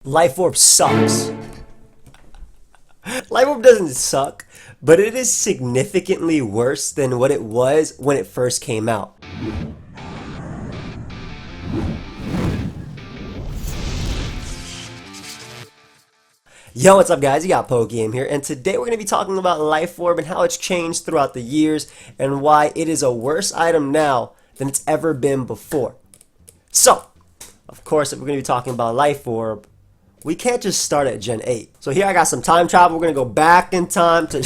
Life Orb sucks. Life Orb doesn't suck, but it is significantly worse than what it was when it first came out. Yo, what's up guys? You got pokeaim here, and today we're going to be talking about Life Orb and how it's changed throughout the years and why it is a worse item now than it's ever been before. So, of course, if we're going to be talking about Life Orb, we can't just start at Gen 8. So here I got some time travel. We're going to go back in time to...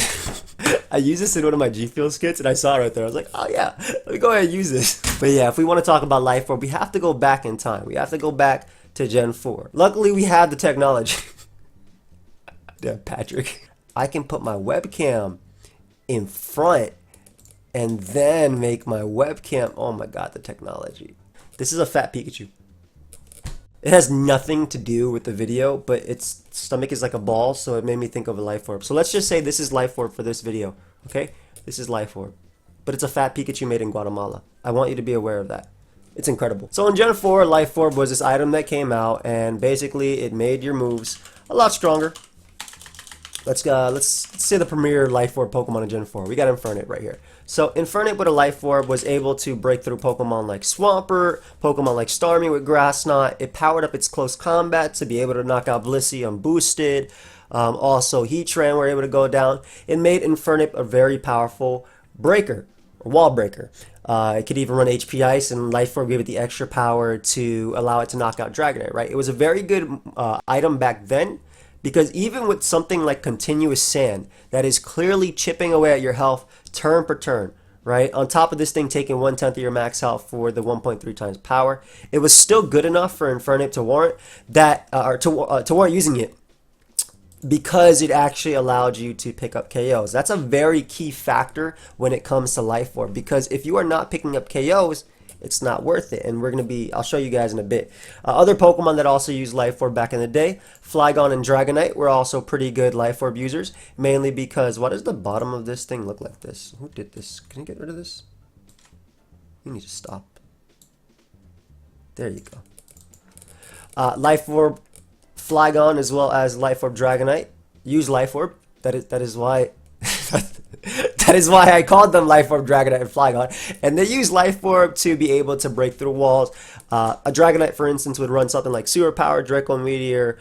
I used this in one of my G Fuel skits and I saw it right there. I was like, oh yeah, let me go ahead and use this. But yeah, if we want to talk about Life Orb, we have to go back in time. We have to go back to Gen 4. Luckily, we have the technology. Yeah, Patrick. I can put my webcam in front and then make my webcam... Oh my god, the technology. This is a fat Pikachu. It has nothing to do with the video, but its stomach is like a ball, so it made me think of a Life Orb. So let's just say this is Life Orb for this video, okay? This is Life Orb. But it's a fat Pikachu made in Guatemala. I want you to be aware of that. It's incredible. So in Gen 4, Life Orb was this item that came out, and basically it made your moves a lot stronger. Let's say the premier Life Orb Pokemon in Gen 4. We got Infernape right here. So Infernape with a Life Orb was able to break through Pokemon like Swampert, Pokemon like Starmie with Grass Knot. It powered up its close combat to be able to knock out Blissey unboosted. Also Heatran were able to go down. It made Infernape a very powerful breaker, or wall breaker. It could even run HP Ice, and Life Orb gave it the extra power to allow it to knock out Dragonite, right? It was a very good item back then, because even with something like Continuous Sand that is clearly chipping away at your health turn per turn, right? On top of this thing taking 1/10 of your max health for the 1.3 times power, it was still good enough for Infernape to warrant that, to warrant using it, because it actually allowed you to pick up KOs. That's a very key factor when it comes to Life Orb, because if you are not picking up KOs, it's not worth it, and I'll show you guys in a bit. Other Pokemon that also used Life Orb back in the day, Flygon and Dragonite were also pretty good Life Orb users, mainly because, why does the bottom of this thing look like this? Who did this? Can you get rid of this? You need to stop. There you go. Life Orb Flygon as well as Life Orb Dragonite use Life Orb. That is why... That is why I called them Life Orb, Dragonite, and Flygon. And they use Life Orb to be able to break through walls. A Dragonite, for instance, would run something like Sewer Power, Draco Meteor,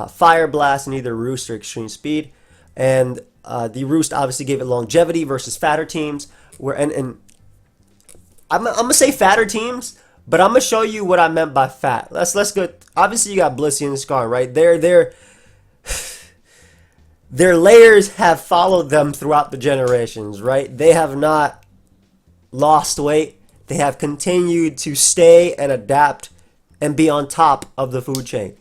Fire Blast, and either Roost or Extreme Speed. And the Roost obviously gave it longevity versus fatter teams. And I'm gonna say fatter teams, but I'm gonna show you what I meant by fat. Let's go. Obviously, you got Blissey and Scar, right? Their layers have followed them throughout the generations, right? They have not lost weight. They have continued to stay and adapt and be on top of the food chain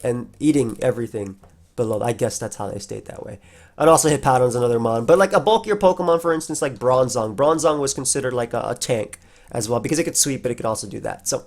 and eating everything below. I guess that's how they stayed that way. And also Hippowdon's another mon. But like a bulkier Pokemon, for instance, like Bronzong. Bronzong was considered like a tank as well, because it could sweep, but it could also do that. So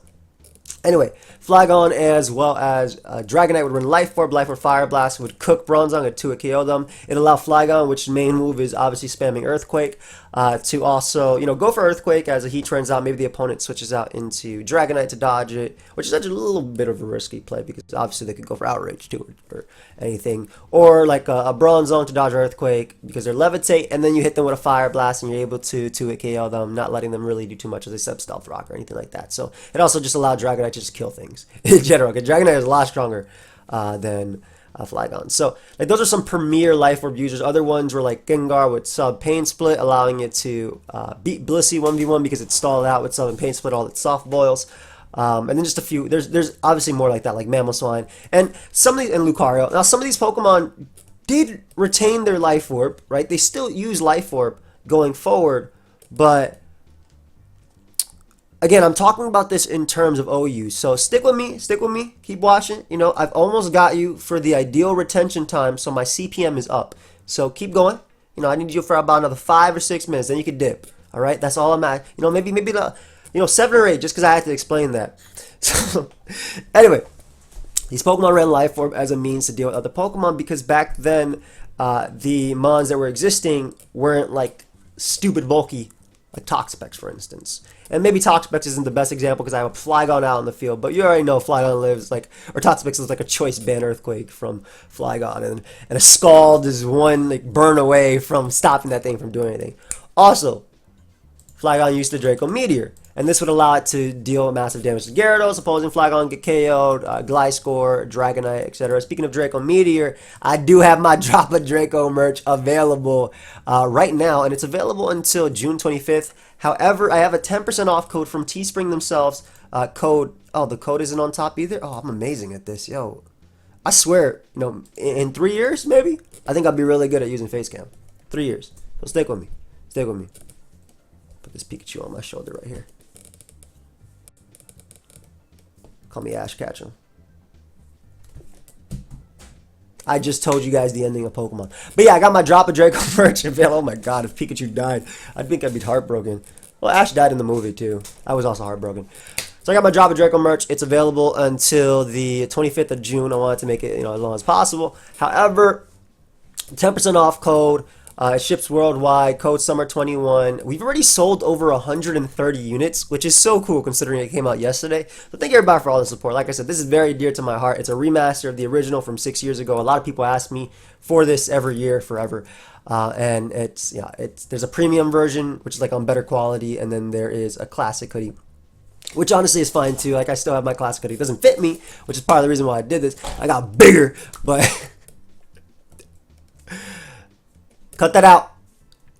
anyway, Flygon as well as Dragonite would run Life Orb. Life Orb Fire Blast would cook Bronzong at 2 KO them. It allowed Flygon, which main move is obviously spamming Earthquake, to also, go for Earthquake as a Heat trends out. Maybe the opponent switches out into Dragonite to dodge it, which is actually a little bit of a risky play, because obviously they could go for Outrage too, or anything. Or like a Bronzong to dodge Earthquake because they're Levitate, and then you hit them with a Fire Blast and you're able to 2 KO them, not letting them really do too much as a sub-stealth rock or anything like that. So it also just allowed Dragonite to just kill things in general, because Dragonite is a lot stronger than Flygon. So like those are some premier Life Orb users. Other ones were like Gengar with sub Pain Split, allowing it to beat Blissey 1v1 because it stalled out with sub and Pain Split all its soft boils. And then just a few. There's obviously more like that, like Mamoswine and some of these, and Lucario. Now some of these Pokemon did retain their Life Orb, right? They still use Life Orb going forward, but again, I'm talking about this in terms of OU, so stick with me, keep watching. I've almost got you for the ideal retention time, so my CPM is up. So keep going. I need you for about another 5 or 6 minutes, then you can dip. All right, that's all I'm at. Maybe the 7 or 8, just because I had to explain that. So anyway, these Pokemon ran Life Orb as a means to deal with other Pokemon, because back then the mons that were existing weren't like stupid bulky like Toxapex, for instance. And maybe Toxapex isn't the best example because I have a Flygon out in the field, but you already know Flygon lives like, or Toxapex is like a choice ban Earthquake from Flygon, and a Scald is one like burn away from stopping that thing from doing anything. Also, Flygon used the Draco Meteor, and this would allow it to deal massive damage to Gyarados, opposing Flygon get KO'd, Gliscor, Dragonite, etc. Speaking of Draco Meteor, I do have my Drop a Draco merch available right now, and it's available until June 25th. However, I have a 10% off code from Teespring themselves. The code isn't on top either. Oh, I'm amazing at this, yo. I swear, in 3 years, maybe, I think I'll be really good at using Facecam. 3 years. So stick with me. Stick with me. Put this Pikachu on my shoulder right here. Call me Ash Ketchum. I just told you guys the ending of Pokemon. But yeah, I got my Drop a Draco merch available. Oh my god, if Pikachu died, I think I'd be heartbroken. Well, Ash died in the movie too. I was also heartbroken. So I got my Drop a Draco merch. It's available until the 25th of June. I wanted to make it, as long as possible. However, 10% off code. It ships worldwide. Code Summer21. We've already sold over 130 units, which is so cool considering it came out yesterday. So thank you everybody for all the support. Like I said, this is very dear to my heart. It's a remaster of the original from 6 years ago. A lot of people ask me for this every year, forever. And there's a premium version, which is like on better quality, and then there is a classic hoodie, which honestly is fine too. Like I still have my classic hoodie. It doesn't fit me, which is part of the reason why I did this. I got bigger, but cut that out.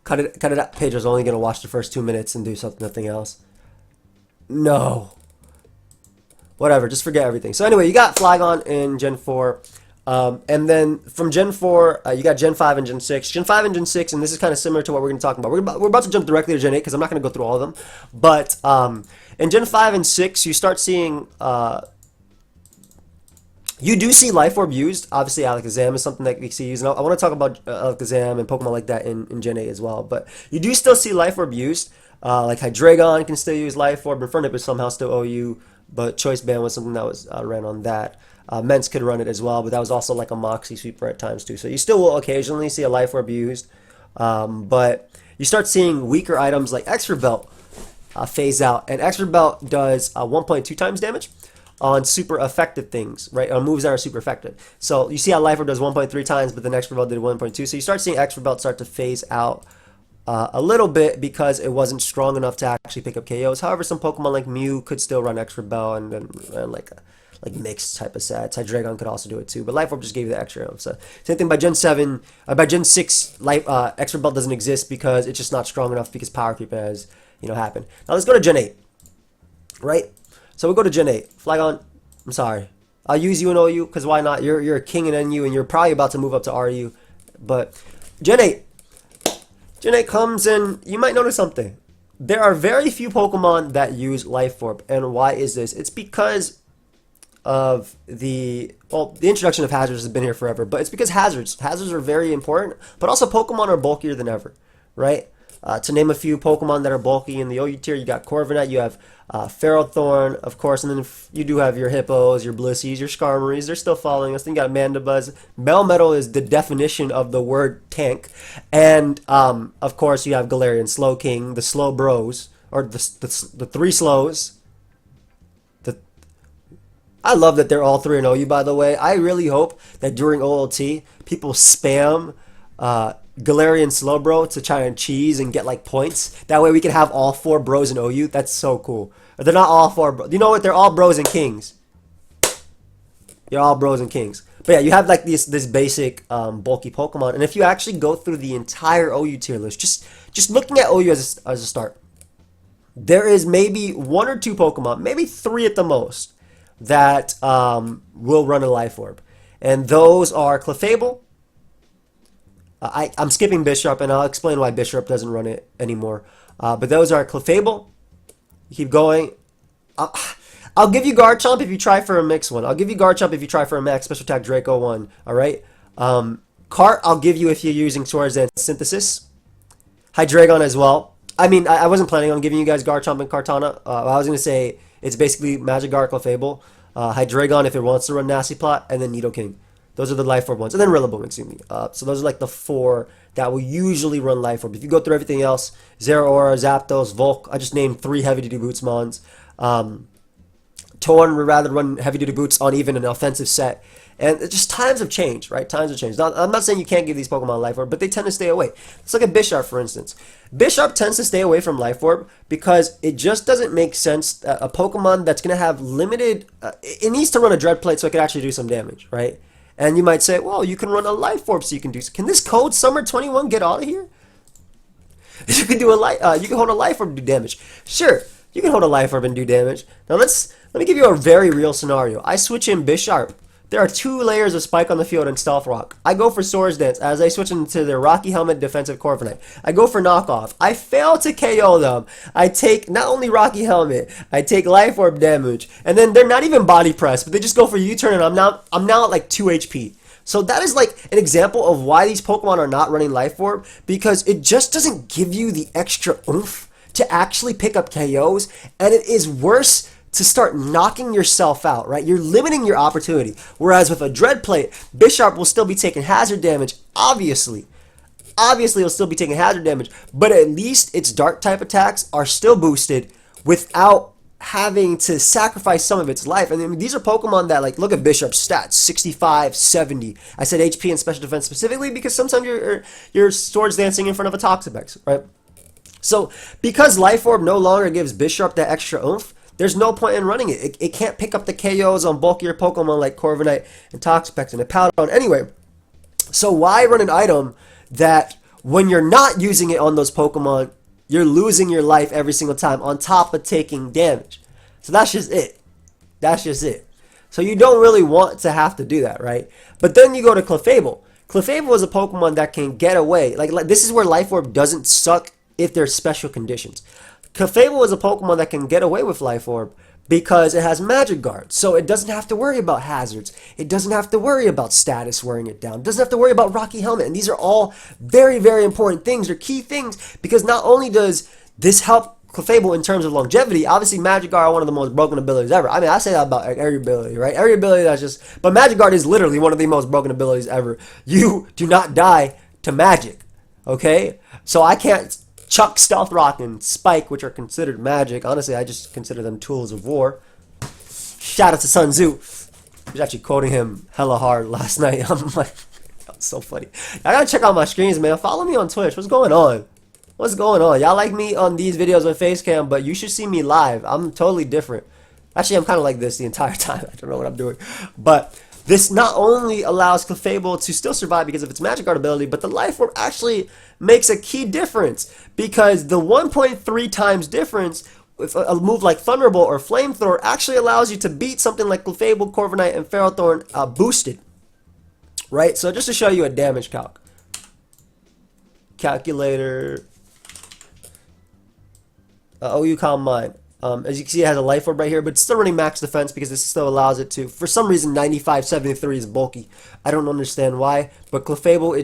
Cut it out. Pedro's only gonna watch the first 2 minutes and do nothing else. No. Whatever, just forget everything. So anyway, you got Flygon in Gen 4. And then from Gen 4, you got Gen 5 and Gen 6. Gen 5 and Gen 6, and this is kind of similar to what we're going to talk about. We're about to jump directly to Gen 8 because I'm not going to go through all of them. But in Gen 5 and 6, you start seeing... you do see Life Orb used. Obviously, Alakazam is something that we see used. And I want to talk about Alakazam and Pokemon like that in Gen 8 as well. But you do still see Life Orb used. Like Hydreigon can still use Life Orb. Infernape is somehow still OU. But Choice Band was something that was ran on that. Mence could run it as well, but that was also like a Moxie sweeper at times too. So you still will occasionally see a Life Orb used. But you start seeing weaker items like Extra Belt phase out. And Extra Belt does 1.2 times damage on super effective things, right? On moves that are super effective. So you see how Life Orb does 1.3 times, but then Extra Belt did 1.2. So you start seeing Extra Belt start to phase out a little bit because it wasn't strong enough to actually pick up KOs. However, some Pokemon like Mew could still run Extra Belt and like mixed type of sets. Hydreigon could also do it too, but Life Orb just gave you the extra. So same thing by Gen 7. By Gen 6, Extra Belt doesn't exist because it's just not strong enough because power creep has happened. Now let's go to Gen 8, right? So we'll go to Gen 8. Flygon, I'm sorry. I'll use you and OU because why not? You're a king in NU and you're probably about to move up to RU. But Gen 8. Gen 8 comes in, you might notice something. There are very few Pokemon that use Life Orb. And why is this? It's because of the introduction of hazards has been here forever, but it's because hazards are very important, but also Pokemon are bulkier than ever, right? To name a few Pokemon that are bulky in the OU tier, you got Corviknight, you have Ferrothorn, of course, and then you do have your Hippos, your Blissies, your Skarmories. They're still following us. Then you got Mandibuzz. Melmetal is the definition of the word tank, and of course you have Galarian Slowking, the Slow Bros, or the three slows. I love that they're all 3 in OU, by the way. I really hope that during OLT, people spam Galarian Slowbro to try and cheese and get like points. That way we can have all 4 bros in OU. That's so cool. They're not all 4 bros. You know what? They're all bros and kings. You're all bros and kings. But yeah, you have like this basic bulky Pokemon. And if you actually go through the entire OU tier list, just looking at OU as a start, there is maybe 1 or 2 Pokemon, maybe 3 at the most, that will run a Life Orb. And those are Clefable. I'm skipping Bisharp, and I'll explain why Bisharp doesn't run it anymore. But those are Clefable. You keep going. I'll give you Garchomp if you try for a mix one. I'll give you Garchomp if you try for a max Special Attack Draco one. Alright? Cart, I'll give you if you're using Swords and Synthesis. Hydreigon as well. I mean, I wasn't planning on giving you guys Garchomp and Kartana. I was going to say it's basically Magikarp, Clefable, Hydreigon if it wants to run Nasty Plot, and then Nidoking. Those are the Life Orb ones. And then Rillaboom, excuse me. So those are like the 4 that will usually run Life Orb. If you go through everything else, Zeraora, Zapdos, Volk, I just named 3 heavy-duty boots mons. Torn would rather run heavy-duty boots on even an offensive set. And it's just times have changed, right? Times have changed. Now, I'm not saying you can't give these Pokemon Life Orb, but they tend to stay away. Let's look at Bisharp, for instance. Bisharp tends to stay away from Life Orb because it just doesn't make sense. A Pokemon that's going to have limited... it needs to run a Dread Plate so it can actually do some damage, right? And you might say, well, you can run a Life Orb so you can do... Can this code Summer 21 get out of here? You can do you can hold a Life Orb and do damage. Sure, you can hold a Life Orb and do damage. Now let me give you a very real scenario. I switch in Bisharp. There are 2 layers of Spike on the field and Stealth Rock. I go for Swords Dance as I switch into their Rocky Helmet defensive Corviknight. I go for Knockoff. I fail to KO them. I take not only Rocky Helmet, I take Life Orb damage, and then they're not even Body Press, but they just go for U-turn, and I'm now at like 2 HP. So that is like an example of why these Pokemon are not running Life Orb, because it just doesn't give you the extra oomph to actually pick up KOs, and it is worse to start knocking yourself out, right? You're limiting your opportunity. Whereas with a Dread Plate, Bisharp will still be taking hazard damage, obviously. Obviously, it'll still be taking hazard damage, but at least its Dark type attacks are still boosted without having to sacrifice some of its life. And I mean, these are Pokemon that, like, look at Bisharp's stats, 65, 70. I said HP and Special Defense specifically because sometimes you're Swords Dancing in front of a Toxapex, right? So, because Life Orb no longer gives Bisharp that extra oomph, there's no point in running it. It can't pick up the KOs on bulkier Pokemon like Corviknight and Toxapex and Hippowdon anyway. So why run an item that when you're not using it on those Pokemon, you're losing your life every single time on top of taking damage? So that's just it. That's just it. So you don't really want to have to do that, right? But then you go to Clefable. Clefable is a Pokemon that can get away. Like this is where Life Orb doesn't suck if there's special conditions. Clefable is a Pokemon that can get away with Life Orb because it has Magic Guard. So it doesn't have to worry about hazards. It doesn't have to worry about status wearing it down. It doesn't have to worry about Rocky Helmet. And these are all very, very important things. They're key things because not only does this help Clefable in terms of longevity, obviously Magic Guard are one of the most broken abilities ever. I mean, I say that about every ability, right? Every ability that's just... But Magic Guard is literally one of the most broken abilities ever. You do not die to magic, okay? So I can't... Chuck, Stealth Rock, and Spike, which are considered magic. Honestly, I just consider them tools of war. Shout out to Sun Tzu. I was actually quoting him hella hard last night. I'm like, that's so funny. I gotta check out my screens, man. Follow me on Twitch. What's going on? What's going on? Y'all like me on these videos with Facecam, but you should see me live. I'm totally different. Actually, I'm kind of like this the entire time. I don't know what I'm doing. But this not only allows Clefable to still survive because of its Magic Guard ability, but the Life Orb actually makes a key difference because the 1.3 times difference with a move like Thunderbolt or Flamethrower actually allows you to beat something like Clefable, Corviknight, and Ferrothorn boosted. Right? So just to show you a damage calc. Calculator. OU Calm Mind. As you can see, it has a Life Orb right here, but it's still running max defense because this still allows it to. For some reason, 95-73 is bulky. I don't understand why, but Clefable,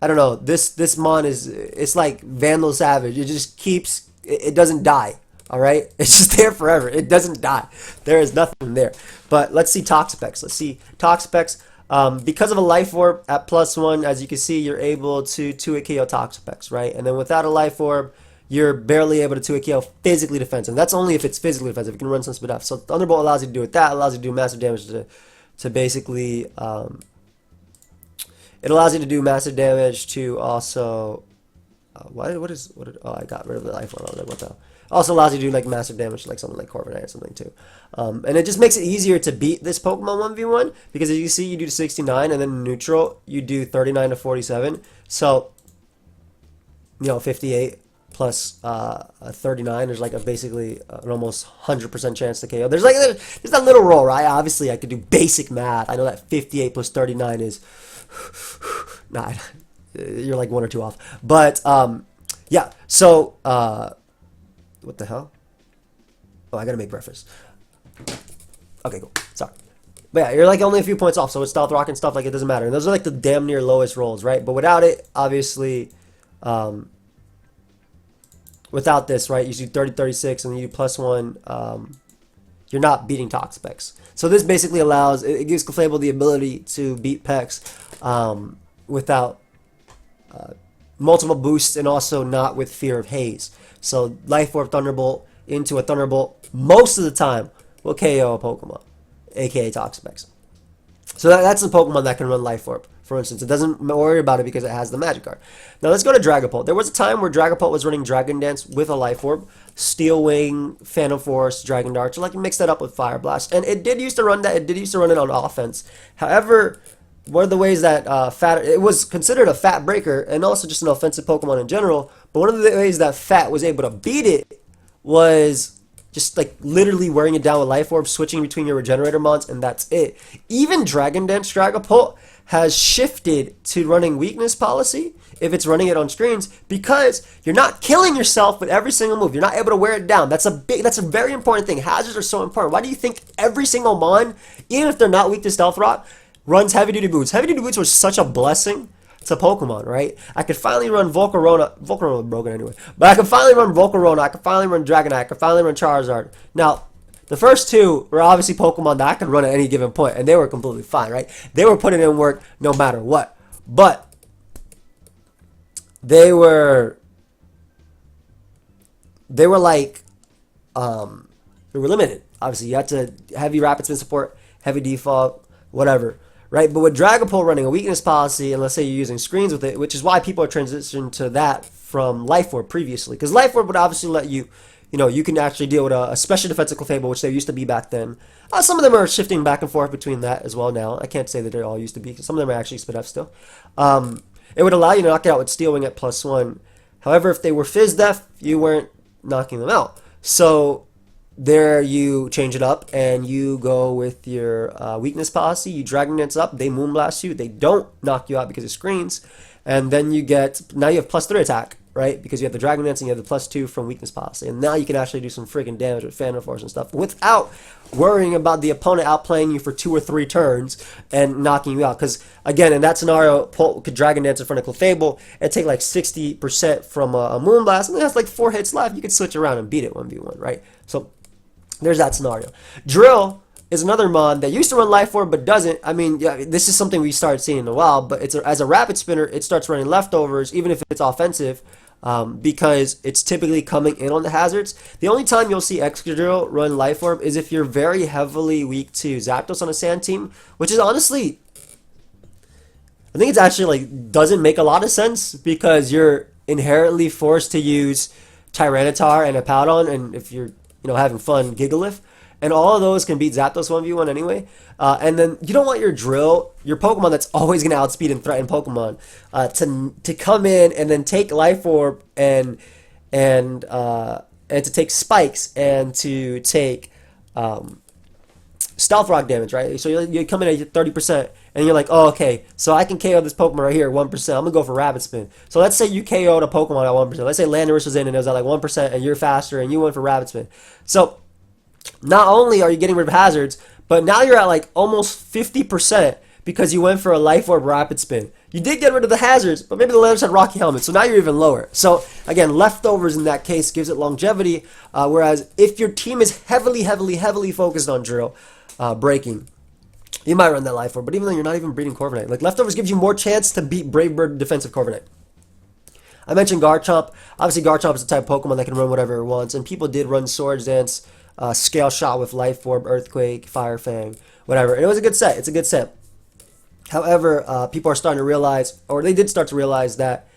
I don't know. This mon it's like Vandal Savage. It just keeps. It doesn't die. All right, it's just there forever. It doesn't die. There is nothing there. But let's see Toxapex. Let's see Toxapex. Because of a Life Orb at +1, as you can see, you're able to 2-hit KO Toxapex, right? And then without a Life Orb, you're barely able to 2-hit KO physically defensive. That's only if it's physically defensive. You can run some speed off. So Thunderbolt allows you to do it. That allows you to do massive damage to basically. It allows you to do massive damage to also. I got rid of the Life Orb. I was like, what the hell? Also allows you to do like massive damage to like something like Corviknight or something too. And it just makes it easier to beat this Pokemon 1v1 because as you see, you do 69 and then neutral, you do 39 to 47. So, 58 plus 39, there's like basically an almost 100% chance to KO. There's that little roll, right? Obviously, I could do basic math. I know that 58 plus 39 is... Nah, you're like 1 or 2 off. But, yeah, so... what the hell? Oh, I gotta make breakfast. Okay, cool. Sorry. But yeah, you're like only a few points off, so with Stealth Rock and stuff, like, it doesn't matter. And those are like the damn near lowest rolls, right? But without it, obviously... without this, right, you do 30-36, and then you do +1. you're not beating Toxapex. So this basically it gives Clefable the ability to beat Pex without multiple boosts and also not with fear of haze. So Life Orb Thunderbolt into a Thunderbolt most of the time will KO a Pokemon, aka Toxapex. So that's the Pokemon that can run Life Orb, for instance. It doesn't worry about it because it has the Magikarp. Now let's go to Dragapult. There was a time where Dragapult was running Dragon Dance with a Life Orb, Steel Wing, Phantom Force, Dragon Dart, so like mix that up with Fire Blast. And it did used to run that. It did used to run it on offense. However, one of the ways that it was considered a fat breaker and also just an offensive Pokemon in general, but one of the ways that Fat was able to beat it was just like literally wearing it down with Life Orb, switching between your Regenerator mons, and that's it. Even Dragon Dance Dragapult has shifted to running Weakness Policy if it's running it on screens, because you're not killing yourself with every single move. You're not able to wear it down. That's a very important thing. Hazards are so important. Why do you think every single mon, even if they're not weak to Stealth Rock, runs Heavy Duty Boots? Heavy Duty Boots was such a blessing to Pokemon, right? I could finally run Volcarona. Volcarona was broken anyway. But I could finally run Volcarona. I could finally run Dragonite. I could finally run Charizard. Now, the first two were obviously Pokemon that I could run at any given point, and they were completely fine, right? They were putting in work no matter what. But they were like they were limited. Obviously, you had to heavy rapid spin support, heavy default, whatever, right? But with Dragapult running a weakness policy, and let's say you're using screens with it, which is why people are transitioning to that from Life Orb previously, because Life Orb would obviously let you, you can actually deal with a special defensive Clefable, which they used to be back then. Some of them are shifting back and forth between that as well now. I can't say that they all used to be, because some of them are actually split up still. It would allow you to knock it out with Steel Wing at +1. However, if they were Fizz Def, you weren't knocking them out. So there you change it up and you go with your weakness policy. You Dragon Dance up, they Moonblast you. They don't knock you out because of screens. And then now you have +3 attack, right? Because you have the Dragon Dance and you have the +2 from weakness policy. And now you can actually do some freaking damage with Phantom Force and stuff without worrying about the opponent outplaying you for 2 or 3 turns and knocking you out. Because, again, in that scenario, could Dragon Dance in front of Clefable and take like 60% from a Moonblast, and it has like 4 hits left. You could switch around and beat it 1v1, right? So there's that scenario. Drill is another mod that used to run Life Orb but doesn't. I mean, yeah, this is something we started seeing in a while, but as a rapid spinner, it starts running leftovers, even if it's offensive, because it's typically coming in on the hazards. The only time you'll see Excadrill run Life Orb is if you're very heavily weak to Zapdos on a sand team, which is honestly, I think it's actually like doesn't make a lot of sense, because you're inherently forced to use Tyranitar and Hippowdon, and if you're having fun, Gigalith. And all of those can beat Zapdos 1v1 anyway. And then you don't want your Drill, your Pokemon that's always going to outspeed and threaten Pokemon, to come in and then take Life Orb and to take Spikes and to take Stealth Rock damage, right? So you come in at 30% and you're like, oh, okay, so I can KO this Pokemon right here at 1%. I'm going to go for Rapid Spin. So let's say you KO'd a Pokemon at 1%. Let's say Landorus was in and it was at like 1% and you're faster and you went for Rapid Spin. So not only are you getting rid of hazards, but now you're at like almost 50% because you went for a Life Orb Rapid Spin. You did get rid of the hazards, but maybe the Landorus had Rocky Helmet, so now you're even lower. So again, leftovers in that case gives it longevity, whereas if your team is heavily focused on Drill breaking, you might run that Life Orb, but even though you're not even breeding Corviknight, like leftovers gives you more chance to beat Brave Bird defensive Corviknight. I mentioned Garchomp. Obviously, Garchomp is the type of Pokemon that can run whatever it wants, and people did run Swords Dance, Scale Shot with Life Orb, Earthquake, Fire Fang, whatever. And it was a good set. It's a good set. However, people are starting to realize, or they did start to realize that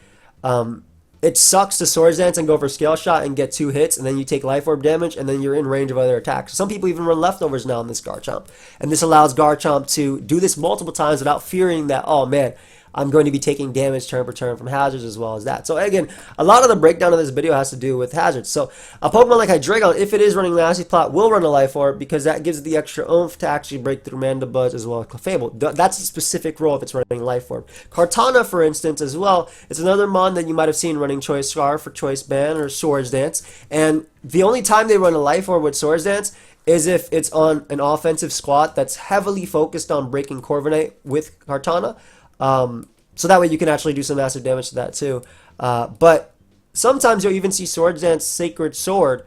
it sucks to Swords Dance and go for Scale Shot and get 2 hits, and then you take Life Orb damage, and then you're in range of other attacks. Some people even run leftovers now in this Garchomp. And this allows Garchomp to do this multiple times without fearing that, oh man, I'm going to be taking damage turn per turn from hazards as well as that. So again, a lot of the breakdown of this video has to do with hazards. So a Pokemon like Hydreigon, if it is running Nasty Plot, will run a Life Orb because that gives it the extra oomph to actually break through Mandibuzz as well as Clefable. That's a specific role if it's running Life Orb. Kartana, for instance, as well, is another mon that you might have seen running Choice Scarf or Choice Band or Swords Dance. And the only time they run a Life Orb with Swords Dance is if it's on an offensive squad that's heavily focused on breaking Corviknight with Kartana. So that way you can actually do some massive damage to that too. But sometimes you'll even see Swords Dance Sacred Sword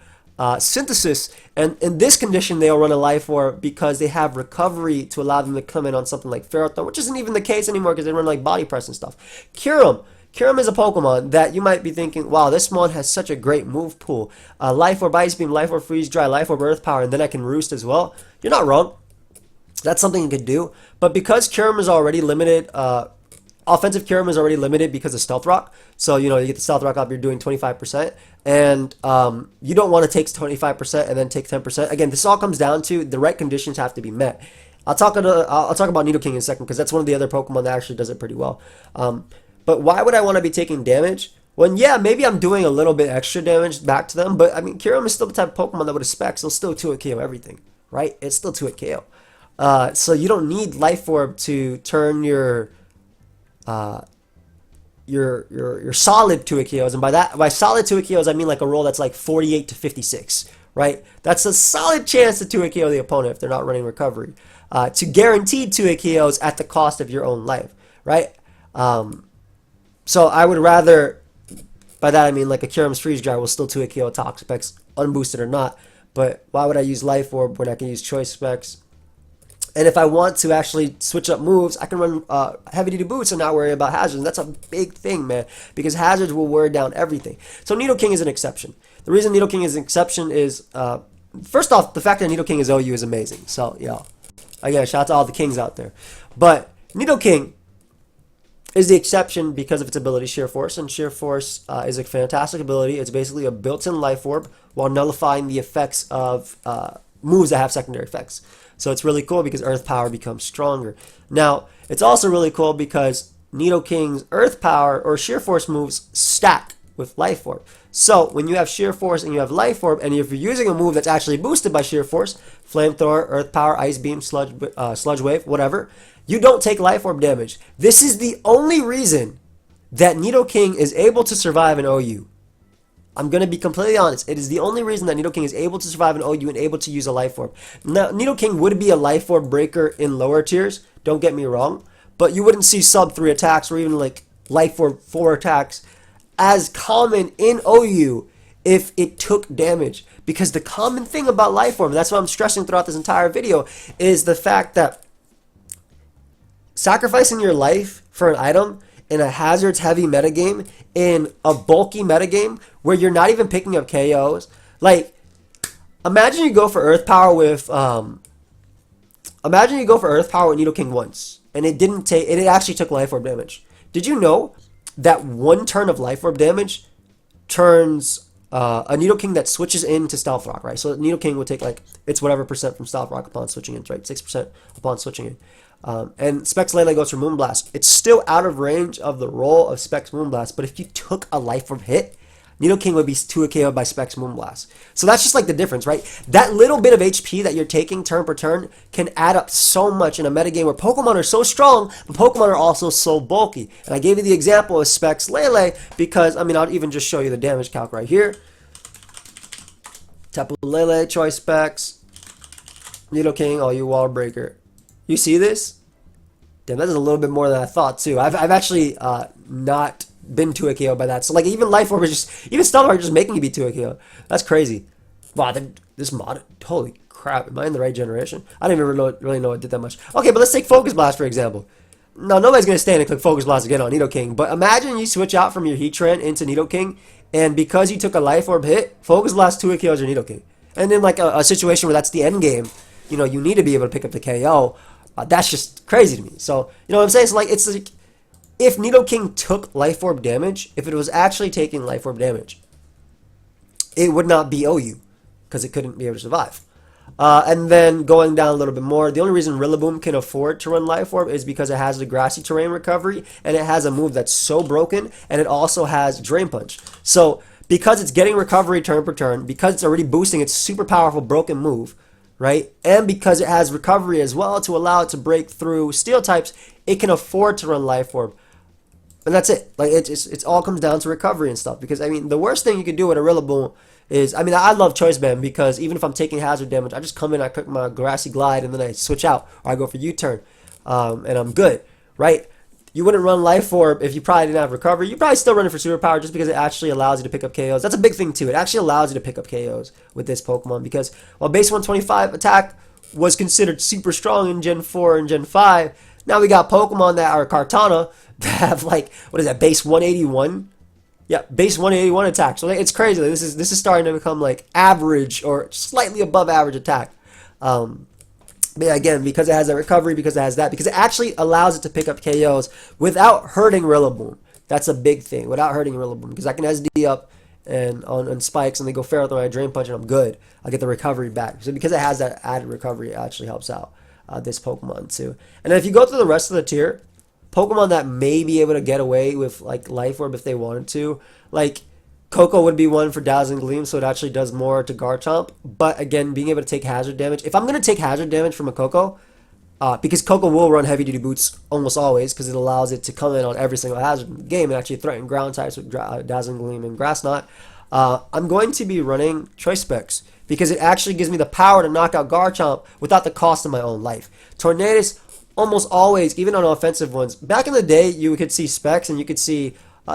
synthesis, and in this condition they'll run a Life Orb because they have recovery to allow them to come in on something like Ferrothorn, which isn't even the case anymore because they run like Body Press and stuff. Kyurem is a Pokemon that you might be thinking, wow, this one has such a great move pool. Life Orb Ice Beam, Life Orb Freeze Dry, Life Orb Earth Power, and then I can Roost as well. You're not wrong. That's something you could do. But because Kyurem is already limited, offensive Kyurem is already limited because of Stealth Rock. So, you get the Stealth Rock up, you're doing 25%. And you don't want to take 25% and then take 10%. Again, this all comes down to the right conditions have to be met. I'll talk about Nidoking in a second because that's one of the other Pokemon that actually does it pretty well. But why would I want to be taking damage? When, yeah, maybe I'm doing a little bit extra damage back to them. But, I mean, Kyurem is still the type of Pokemon that would have specs. It'll still 2-hit KO everything, right? It's still 2-hit KO. So you don't need Life Orb to turn your solid 2-hit KOs, and by solid 2-hit KOs I mean like a roll that's like 48 to 56, right? That's a solid chance to 2-hit KO the opponent if they're not running recovery. To guaranteed 2-hit KOs at the cost of your own life, right? So I would rather, by that I mean like a Kyurem's Freeze Dry will still 2-hit KO Toxic Specs, unboosted or not. But why would I use Life Orb when I can use Choice Specs? And if I want to actually switch up moves, I can run heavy duty boots and not worry about hazards. And that's a big thing, man, because hazards will wear down everything. So Nidoking is an exception. The reason Nidoking is an exception is, first off, the fact that Nidoking is OU is amazing. So, again, shout out to all the kings out there. But Nidoking is the exception because of its ability, Sheer Force. And Sheer Force is a fantastic ability. It's basically a built-in Life Orb while nullifying the effects of moves that have secondary effects. So it's really cool because Earth Power becomes stronger. Now, it's also really cool because Nidoking's Earth Power or Sheer Force moves stack with Life Orb. So when you have Sheer Force and you have Life Orb, and if you're using a move that's actually boosted by Sheer Force, Flamethrower, Earth Power, Ice Beam, Sludge Wave, whatever, you don't take Life Orb damage. This is the only reason that Nidoking is able to survive an OU. I'm going to be completely honest. It is the only reason that Nidoking is able to survive an OU and able to use a Life Orb. Now, Nidoking would be a Life Orb breaker in lower tiers, don't get me wrong, but you wouldn't see sub 3 attacks or even like Life Orb 4 attacks as common in OU if it took damage. Because the common thing about Life Orb, and that's what I'm stressing throughout this entire video, is the fact that sacrificing your life for an item in a hazards heavy metagame, in a bulky metagame where you're not even picking up KOs. Like, imagine you go for Earth Power with Nidoking once, and it actually took Life Orb damage. Did you know that one turn of Life Orb damage turns a Nidoking that switches into Stealth Rock, right? So Nidoking would take like it's whatever percent from Stealth Rock upon switching in, right? 6% upon switching in. And Specs Lele goes for Moonblast. It's still out of range of the roll of Specs Moonblast, but if you took a Life Orb hit, Nidoking would be 2-hit KO'd by Specs Moonblast. So that's just like the difference, right? That little bit of HP that you're taking turn per turn can add up so much in a metagame where Pokemon are so strong, but Pokemon are also so bulky. And I gave you the example of Specs Lele because, I mean, I'll even just show you the damage calc right here. Tapu Lele, Choice Specs, Nidoking, all you Wall Breaker. You see this? Damn, that is a little bit more than I thought too. I've actually not been 2-hit KO by that. So like even Life Orb is just, even Stealth Rock is just making you be 2-hit KO. That's crazy. Wow, this mod, holy crap, am I in the right generation? I don't even really know it did that much. Okay, but let's take Focus Blast for example. Now nobody's gonna stand and click Focus Blast again on Nidoking, but imagine you switch out from your Heatran into Nidoking, and because you took a Life Orb hit, Focus Blast 2-hit KOs your Nidoking. And in like a situation where that's the end game, you know, you need to be able to pick up the KO. That's just crazy to me. So, you know what I'm saying? So, like, it's like, if Nidoking took Life Orb damage, if it was actually taking Life Orb damage, it would not be OU, because it couldn't be able to survive. And then going down a little bit more, the only reason Rillaboom can afford to run Life Orb is because it has the grassy terrain recovery, and it has a move that's so broken, and it also has Drain Punch. So, because it's getting recovery turn per turn, because it's already boosting its super powerful broken move, right? And because it has recovery as well to allow it to break through steel types, it can afford to run Life Orb. And that's it. Like it's all comes down to recovery and stuff. Because I mean, the worst thing you could do with a Rillaboom is, I mean, I love Choice Band because even if I'm taking hazard damage, I just come in, I click my Grassy Glide, and then I switch out or I go for U-turn, and I'm good, right? you wouldn't run Life Orb if you probably didn't have recovery. You probably still run it for superpower just because it actually allows you to pick up KOs. That's a big thing too. It actually allows you to pick up KOs with this Pokemon because while base 125 attack was considered super strong in Gen 4 and Gen 5, now we got Pokemon that are Kartana that have like, what is that, base 181? Yeah, base 181 attack. So like, it's crazy. Like, this is starting to become like average or slightly above average attack. But yeah, again, because it has that recovery, because it has that, because it actually allows it to pick up KOs without hurting Rillaboom. That's a big thing, without hurting Rillaboom, because I can SD up and on spikes, and they go Ferro Throw, I Drain Punch, and I'm good. I get the recovery back. So because it has that added recovery, it actually helps out this Pokemon too. And then if you go through the rest of the tier, Pokemon that may be able to get away with like Life Orb if they wanted to, like Coco would be one for Dazzling Gleam, so it actually does more to Garchomp. But again, being able to take hazard damage. If I'm going to take hazard damage from a Coco, because Coco will run heavy duty boots almost always, because it allows it to come in on every single hazard in the game and actually threaten ground types with Dazzling Gleam and Grass Knot. I'm going to be running Choice Specs because it actually gives me the power to knock out Garchomp without the cost of my own life. Tornadus, almost always, even on offensive ones. Back in the day, you could see Specs and you could see.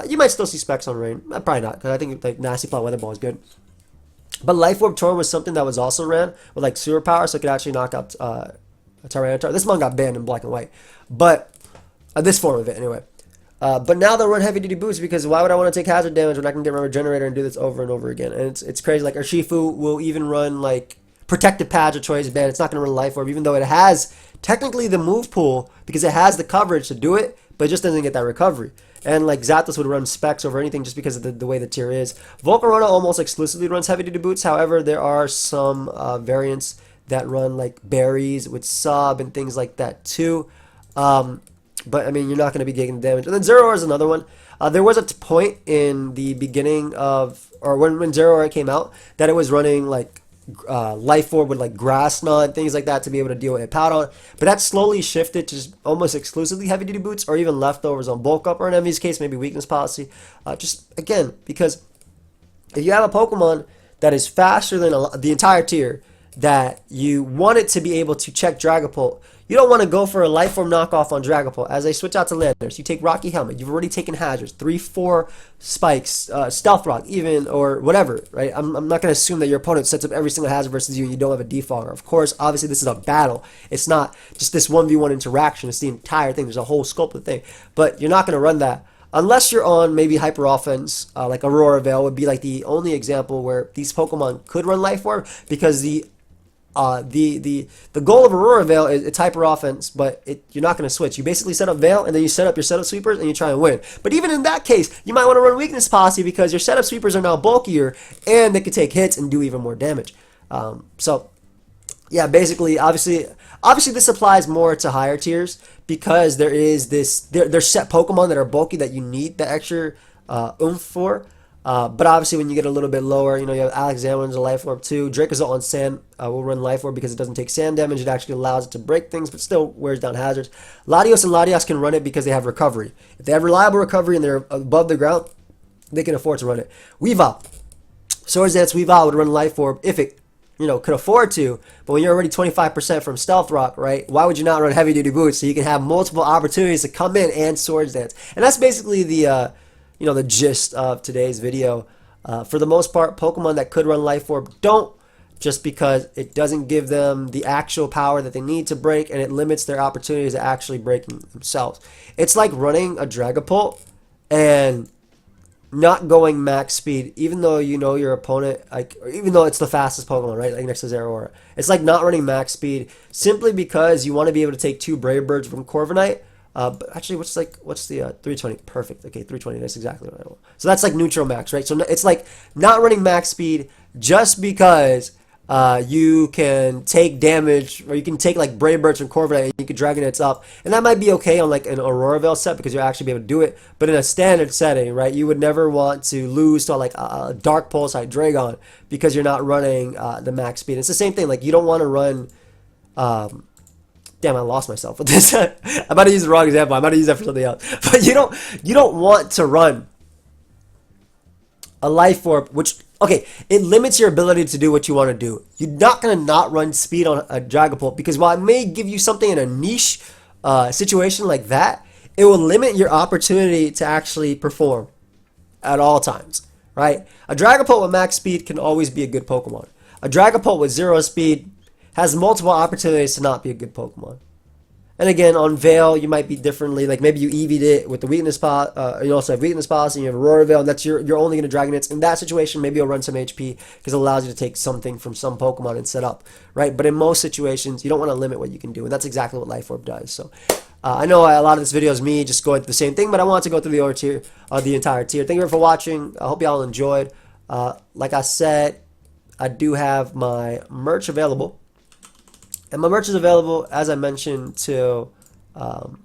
You might still see Specs on Rain. Probably not, because I think like Nasty Plot Weather Ball is good. But Life Orb Torn was something that was also ran with like superpower, so it could actually knock out a Tyranitar. This one got banned in black and white, but this form of it anyway. But now they'll run heavy duty boots because why would I want to take hazard damage when I can get my Regenerator and do this over and over again? And it's crazy. Like Urshifu will even run like Protective Patch of Choice Band. It's not going to run Life Orb, even though it has technically the move pool because it has the coverage to do it, but it just doesn't get that recovery. And like Zapdos would run Specs over anything just because of the way the tier is. Volcarona almost exclusively runs heavy duty boots. However, there are some variants that run like berries with sub and things like that too. But I mean, you're not going to be getting damage. And then Zeraora is another one. There was a point in the beginning of, or when Zeraora came out, that it was running like Life Orb with like Grass Knot and things like that to be able to deal with Hippowdon. But that slowly shifted to just almost exclusively heavy duty boots or even leftovers on bulk up, or in Envy's case maybe weakness policy. Just again, because if you have a Pokemon that is faster than the entire tier, that you want it to be able to check Dragapult, you don't want to go for a Life Orb knockoff on Dragapult. As they switch out to Landers, you take Rocky Helmet. You've already taken hazards, 3-4 spikes, Stealth Rock, even, or whatever, right? I'm not going to assume that your opponent sets up every single hazard versus you and you don't have a defogger. Of course, obviously, this is a battle. It's not just this 1v1 interaction. It's the entire thing. There's a whole scope of the thing. But you're not going to run that. Unless you're on maybe Hyper Offense, like Aurora Veil would be like the only example where these Pokemon could run Life Orb because the goal of Aurora Veil is it's Hyper Offense, but you're not going to switch. You basically set up Veil, and then you set up your setup sweepers, and you try and win. But even in that case, you might want to run Weakness Posse because your setup sweepers are now bulkier, and they can take hits and do even more damage. So, yeah, basically, obviously this applies more to higher tiers because there is there's set Pokemon that are bulky that you need the extra oomph for. But obviously, when you get a little bit lower, you have Alexander's a Life Orb too. Dracozolt on Sand will run Life Orb because it doesn't take sand damage. It actually allows it to break things, but still wears down hazards. Latios and Latias can run it because they have recovery. If they have reliable recovery and they're above the ground, they can afford to run it. Weavile. Swords Dance Weavile would run Life Orb if it could afford to, but when you're already 25% from Stealth Rock, right, why would you not run Heavy Duty Boots so you can have multiple opportunities to come in and Swords Dance? And that's basically the gist of today's video. For the most part, Pokemon that could run Life Orb don't, just because it doesn't give them the actual power that they need to break, and it limits their opportunities of actually breaking themselves. It's like running a Dragapult and not going max speed, even though your opponent, even though it's the fastest Pokemon, right, like next to Zeraora. It's like not running max speed simply because you want to be able to take 2 Brave Birds from Corviknight. But actually, what's the 320? Perfect. Okay, 320. That's exactly what I want. So that's like neutral max, right? So it's like not running max speed just because you can take damage, or you can take like Brave Birds from Corviknight and you can Dragonets up, and that might be okay on like an Aurora Veil set because you'll actually be able to do it. But in a standard setting, right, you would never want to lose to like a Dark Pulse Hydreigon because you're not running the max speed. It's the same thing. Like you don't want to run. Damn, I lost myself with this. I'm about to use the wrong example. I'm about to use that for something else. But you don't want to run a Life Orb, which, okay, it limits your ability to do what you want to do. You're not going to not run speed on a Dragapult because while it may give you something in a niche situation like that, it will limit your opportunity to actually perform at all times, right? A Dragapult with max speed can always be a good Pokemon. A Dragapult with 0 speed has multiple opportunities to not be a good Pokemon. And again, on Veil, you might be differently. Like maybe you EV'd it with the weakness you also have weakness policy, and you have Aurora Veil, and that's you're only going to Dragon Dance. In that situation, maybe you'll run some HP because it allows you to take something from some Pokemon and set up, right? But in most situations, you don't want to limit what you can do, and that's exactly what Life Orb does. So I know a lot of this video is me just going through the same thing, but I want to go through the entire tier. Thank you for watching. I hope y'all enjoyed. Like I said, I do have my merch available. And my merch is available, as I mentioned, till June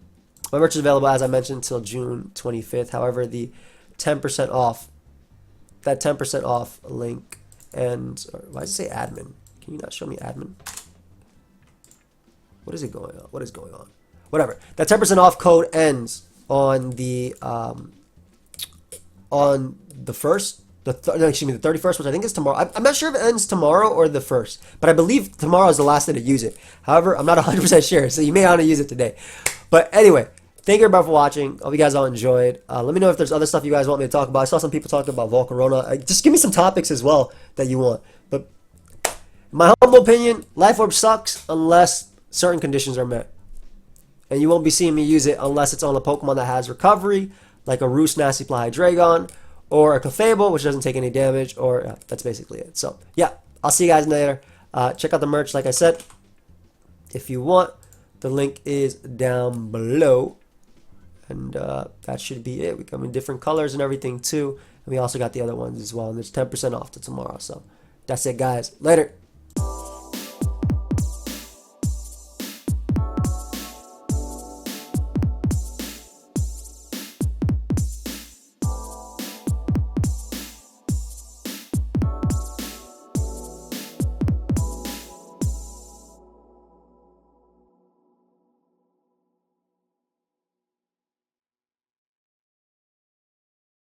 25th. However, the 10% off, that 10% off link, and why does it say admin? Can you not show me admin? What is it going on? What is going on? Whatever. That 10% off code ends on the first. No, excuse me, the 31st, which I think is tomorrow. I'm not sure if it ends tomorrow or the 1st, but I believe tomorrow is the last day to use it. However, I'm not 100% sure, so you may want to use it today. But anyway, thank you everybody for watching. Hope you guys all enjoyed. Let me know if there's other stuff you guys want me to talk about. I saw some people talking about Volcarona. Just give me some topics as well that you want. But in my humble opinion, Life Orb sucks unless certain conditions are met. And you won't be seeing me use it unless it's on a Pokemon that has recovery, like a Roost, Nasty Fly, Hydreigon, or a Clefable, which doesn't take any damage, or that's basically it. So, yeah, I'll see you guys later. Check out the merch, like I said, if you want. The link is down below. And that should be it. We come in different colors and everything, too. And we also got the other ones as well. And there's 10% off to tomorrow. So, that's it, guys. Later.